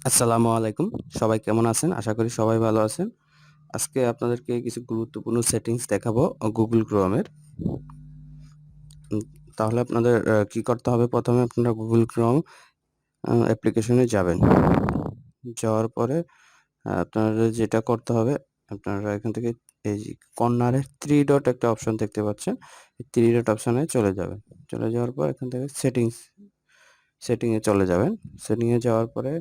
আসসালামু আলাইকুম। সবাই কেমন আছেন? আশা করি সবাই ভালো আছেন। আজকে আপনাদেরকে কিছু গুরুত্বপূর্ণ সেটিংস দেখাবো Google Chrome এর। উম তাহলে আপনাদের কি করতে হবে? ১ম এ আপনারা Google Chrome অ্যাপ্লিকেশনে যাবেন। যাওয়ার পরে আপনারা যেটা করতে হবে, আপনারা এখান থেকে এই যে কর্নারে 3 ডট একটা অপশন দেখতে পাচ্ছেন। এই 3 ডট অপশনে চলে যাবেন। চলে যাওয়ার পর এখান থেকে সেটিং এ চলে যাবেন। সেটিং এ যাওয়ার পরে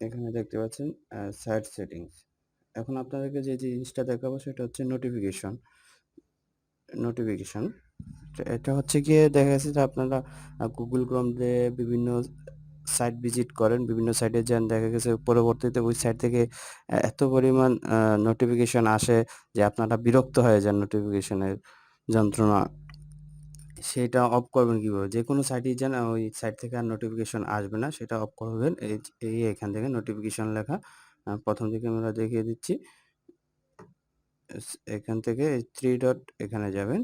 এখানে দেখতে পাচ্ছেন সাইট সেটিংস। এখন আপনাদেরকে যে জিনিসটা দেখাবো সেটা হচ্ছে নোটিফিকেশন। এটা হচ্ছে গিয়ে দেখা যাচ্ছে যে আপনারা Google Chrome দিয়ে বিভিন্ন সাইট ভিজিট করেন, বিভিন্ন সাইটে যান, দেখা গেছে পরবর্তীতে ওই সাইট থেকে এত পরিমাণ নোটিফিকেশন আসে যে আপনারা বিরক্ত হয়ে যান নোটিফিকেশনের যন্ত্রণা। সেটা অফ করবেন কিভাবে? যেকোনো সাইটেই যান ওই সাইট থেকে আর নোটিফিকেশন আসবে না। সেটা অফ করবেন। এই এখান থেকে নোটিফিকেশন লেখা ১ম দিকে আমরা দেখিয়ে দিচ্ছি। এখান থেকে 3 ডট এখানে যাবেন।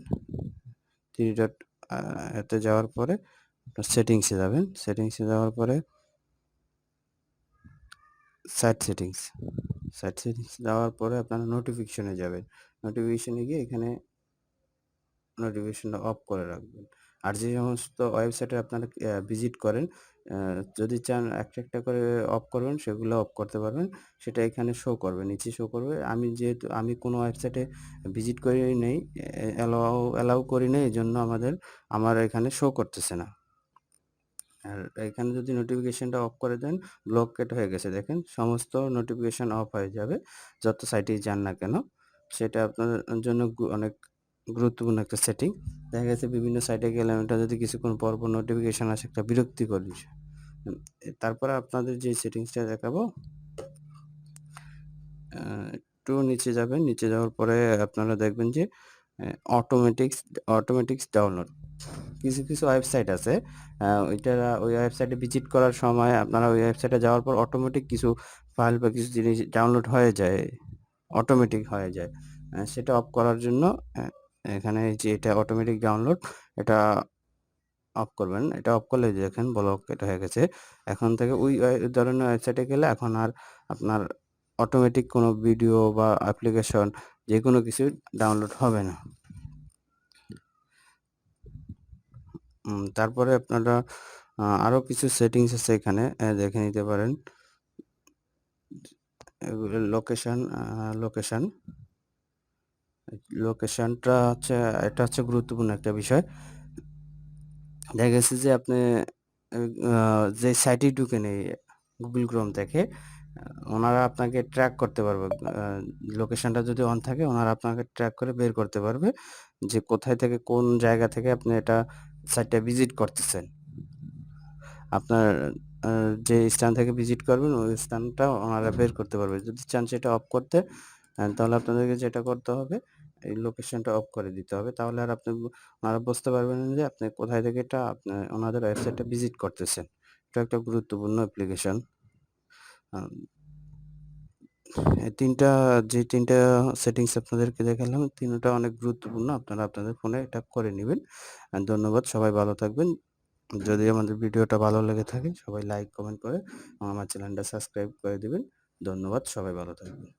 3 ডট আ এতে যাওয়ার পরে আপনার সেটিংসে যাবেন। সেটিংসে যাওয়ার পরে সাইট সেটিংস। সাইট সেটিংস যাওয়ার পরে আপনারা নোটিফিকেশনে যাবেন। নোটিফিকেশনে গিয়ে এখানে নোটিফিকেশনটা অফ করে রাখবেন। আর যে সমস্ত ওয়েবসাইটে আপনারা ভিজিট করেন, আ যদি চান একটা করে অফ করবেন, সেগুলো অফ করতে পারবেন। সেটা এখানে শো করবে, নিচে শো করবে। যেহেতু আমি কোনো ওয়েবসাইটে ভিজিট করি নাই, অ্যালাউ করি নাই, এজন্য আমার এখানে শো করতেছে না। আর এখানে যদি নোটিফিকেশনটা অফ করে দেন, ব্লকেড হয়ে গেছে দেখেন। সমস্ত নোটিফিকেশন অফ হয়ে যাবে, যত সাইটেই যান না কেন। সেটা আপনার জন্য অনেক গুরুত্বপূর্ণ একটা সেটিং। দেখা গেছে বিভিন্ন সাইটে গেলাম, এটা যদি কিছুক্ষণ পর নোটিফিকেশন আসে, একটা বিরক্তিকর বিষয়। তারপরে আপনাদের যে সেটিংসটা দেখাবো, আ একটু নিচে যাবেন। নিচে যাওয়ার পরে আপনারা দেখবেন যে অটোমেটিক্স ডাউনলোড। কিছু ওয়েবসাইট আছে। ওই ওয়েবসাইটে ভিজিট করার সময় আপনারা ওই ওয়েবসাইটে যাওয়ার পর অটোমেটিক কিছু ফাইল বা কিছু জিনিস ডাউনলোড হয়ে যায়। অটোমেটিক হয়ে যায়। সেটা অফ করার জন্য এখানে এই যে এটা অটোমেটিক ডাউনলোড, এটা অফ করবেন। এটা অফ করলে দেখেন ব্লকেড হয়ে গেছে। এখন থেকে ওই ধরনের ওয়েবসাইটে গেলে এখন আর আপনার অটোমেটিক কোনো ভিডিও বা অ্যাপ্লিকেশন যেকোনো কিছু ডাউনলোড হবে না। তারপরে আপনারা আরো কিছু সেটিংস আছে এখানে, দেখে নিতে পারেন। এগুলো লোকেশনটা হচ্ছে, এটা হচ্ছে গুরুত্বপূর্ণ একটা বিষয়। দেখা গেছে যে আপনি আ যে সাইটে ঢুকেন এই Google Chrome থেকে, ওনারা আপনাকে ট্র্যাক করতে পারবে। আ লোকেশনটা যদি অন থাকে, ওনারা আপনাকে ট্র্যাক করে বের করতে পারবে যে কোথায় থেকে, কোন জায়গা থেকে আপনি এটা সাইটটা ভিজিট করতেছেন। আপনার আ যে স্থান থেকে ভিজিট করবেন ওই স্থানটা ওনারা বের করতে পারবে। যদি চান সেটা অফ করতে, তাহলে আপনাদেরকে যেটা করতে হবে, এই লোকেশনটা অফ করে দিতে হবে। তাহলে আর ওনারা বুঝতে পারবেন না যে আপনি কোথায় থেকে এটা ওনাদের ওয়েবসাইটটা ভিজিট করতেছেন। এটা একটা গুরুত্বপূর্ণ অ্যাপ্লিকেশন। আম এই ৩ টা যে ৩ টা সেটিংস আপনাদেরকে দেখালাম, ৩ টা অনেক গুরুত্বপূর্ণ। আপনারা আপনাদের ফোনে এটা করে নিবেন। ধন্যবাদ। সবাই ভালো থাকবেন। যদি আমাদের ভিডিওটা ভালো লেগে থাকে, সবাই লাইক, কমেন্ট করে আমার চ্যানেলটা সাবস্ক্রাইব করে দিবেন। ধন্যবাদ। সবাই ভালো থাকবেন।